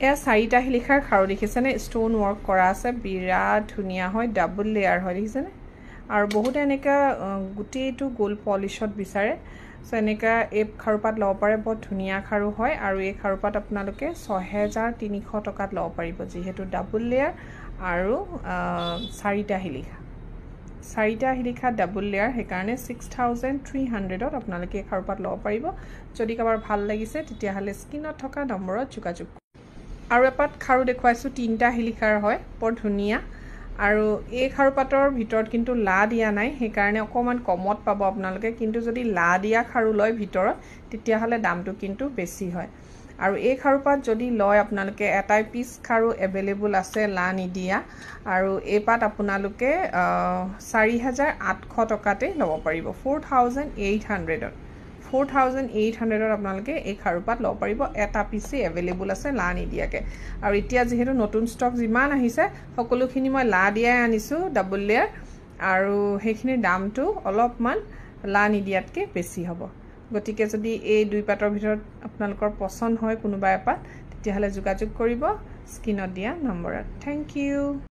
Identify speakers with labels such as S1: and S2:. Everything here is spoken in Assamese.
S1: এয়া 4টা শিলিখাৰ খাৰু দেখিছেনে ষ্টোন ৱৰ্ক কৰা আছে বিৰাট ধুনীয়া হয় ডাবল লেয়াৰ হয় দেখিছেনে আৰু বহুত এনেকা গুটিটো গোল পলিশত বিচাৰে সো এনেকা এই খাৰুপাত লব পাৰে বহুত ধুনীয়া খাৰু হয় আৰু এই খাৰুপাত আপোনালোকে 6300 টকাত লব পাৰিব যেহেতু ডাবল লেয়াৰ আৰু 4টা শিলিখা ডাবল লেয়াৰ হেকাৰণে 6300ত আপোনালোকে এই খাৰুপাত লব পাৰিব যদি কাবাৰ ভাল লাগিছে তেতিয়া হলে স্ক্ৰিনত থকা নম্বৰত যোগাযোগ আৰু এপাত খাৰু দেখুৱাইছো 3টা শিলিখাৰ হয় বৰ ধুনীয়া আৰু এই খাৰুপাতৰ ভিতৰত কিন্তু লা দিয়া নাই হেকাৰণে অকমান কমত পাব আপোনালোকে কিন্তু যদি লা দিয়া খাৰু লয় ভিতৰত তেতিয়া হলে দামটো কিন্তু বেছি হয় আৰু এই খাৰুপাত যদি লয় আপোনালোকে এটাই পিস খাৰু अवेलेबल আছে লা নিদিয়া আৰু এই পাত আপোনালোকে 4800 টকাতে লব পাৰিব 4800ত আপোনালোকে এই খাৰুপাত লব পাৰিব এটা পিসি अवेलेबल আছে লা নিদিয়াকে আৰু এতিয়া যেহেতু নতুন ষ্টক যিমান আহিছে সকলোখিনি মই লা দিয়াই আনিছো ডাবল লেয়াৰ আৰু হেখিনিৰ দামটো অলপমান লা নিদিয়াতকে বেছি হ'ব গতিকে যদি এই দুই পাতৰ ভিতৰত আপোনালোকৰ পছন্দ হয় কোনোবা এপাত তেতিয়া হলে যোগাযোগ কৰিব স্ক্ৰিনত দিয়া নম্বৰত থ্যাংক ইউ